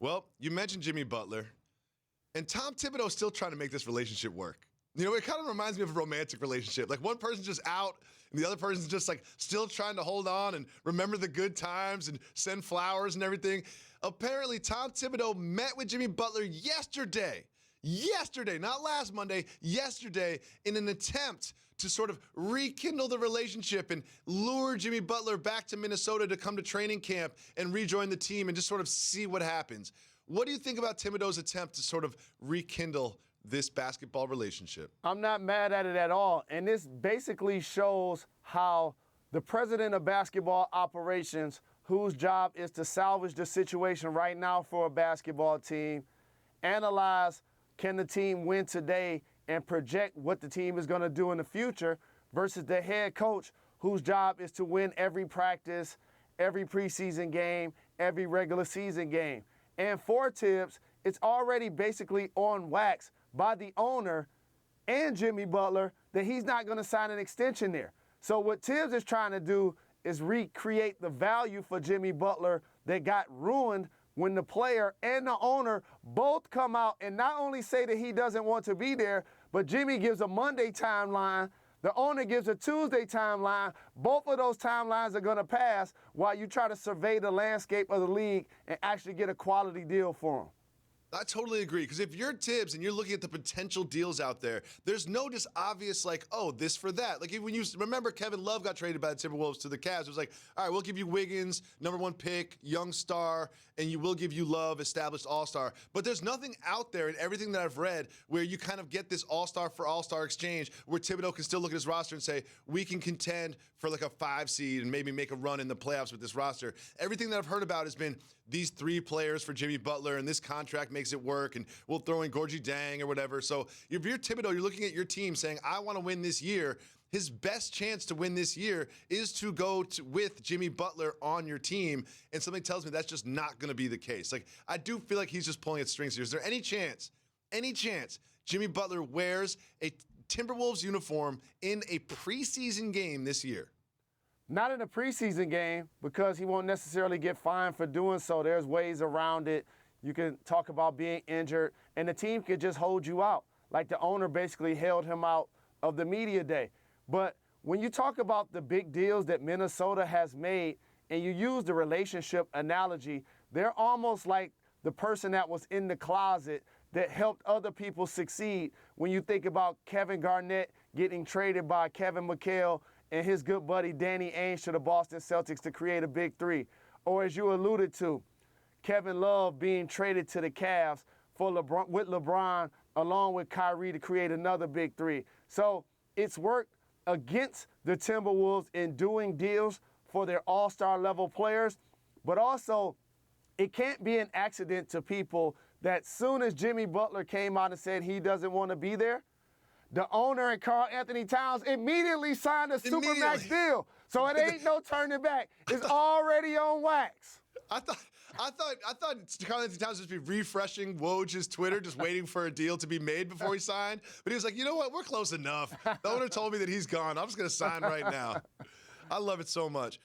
Well, you mentioned Jimmy Butler, and Tom Thibodeau is still trying to make this relationship work. You know, it kind of reminds me of a romantic relationship. Like one person's just out, and the other person's just like still trying to hold on and remember the good times and send flowers and everything. Apparently, Tom Thibodeau met with Jimmy Butler yesterday, not last Monday, yesterday, in an attempt to sort of rekindle the relationship and lure Jimmy Butler back to Minnesota to come to training camp and rejoin the team and just sort of see what happens. What do you think about Thibodeau's attempt to sort of rekindle this basketball relationship? I'm not mad at it at all. And this basically shows how the president of basketball operations, whose job is to salvage the situation right now for a basketball team, analyze, can the team win today, and project what the team is going to do in the future, versus the head coach, whose job is to win every practice, every preseason game, every regular season game. And for Tibbs, it's already basically on wax by the owner and Jimmy Butler that he's not going to sign an extension there. So what Tibbs is trying to do is recreate the value for Jimmy Butler that got ruined when the player and the owner both come out and not only say that he doesn't want to be there, but Jimmy gives a Monday timeline, the owner gives a Tuesday timeline. Both of those timelines are going to pass while you try to survey the landscape of the league and actually get a quality deal for him. I totally agree, because if you're Tibbs and you're looking at the potential deals out there, there's no just obvious like, oh, this for that. Like when you remember Kevin Love got traded by the Timberwolves to the Cavs, it was like, all right, we'll give you Wiggins, #1 pick, young star, and you will give you Love, established all-star. But there's nothing out there in everything that I've read where you kind of get this all-star for all-star exchange where Thibodeau can still look at his roster and say, we can contend for like a 5 seed and maybe make a run in the playoffs with this roster. Everything that I've heard about has been these 3 players for Jimmy Butler, and this contract makes it work, and we'll throw in Gorgie Dang or whatever. So if you're Thibodeau, you're looking at your team saying, I want to win this year. His best chance to win this year is to go with Jimmy Butler on your team, and something tells me that's just not going to be the case. Like, I do feel like he's just pulling at strings here. Is there any chance Jimmy Butler wears a Timberwolves uniform in a preseason game this year? Not in a preseason game, because he won't necessarily get fined for doing so. There's ways around it. You can talk about being injured, and the team could just hold you out. Like the owner basically held him out of the media day. But when you talk about the big deals that Minnesota has made, and you use the relationship analogy, they're almost like the person that was in the closet that helped other people succeed. When you think about Kevin Garnett getting traded by Kevin McHale and his good buddy Danny Ainge to the Boston Celtics to create a big 3. Or as you alluded to, Kevin Love being traded to the Cavs for LeBron along with Kyrie to create another big 3. So it's worked against the Timberwolves in doing deals for their all-star level players, but also it can't be an accident to people that soon as Jimmy Butler came out and said he doesn't want to be there, the owner and Karl Anthony Towns immediately signed a Supermax deal. So it ain't no turning back. It's already on wax. I thought Karl Anthony Towns would just be refreshing Woj's Twitter, just waiting for a deal to be made before he signed. But he was like, you know what? We're close enough. The owner told me that he's gone. I'm just going to sign right now. I love it so much.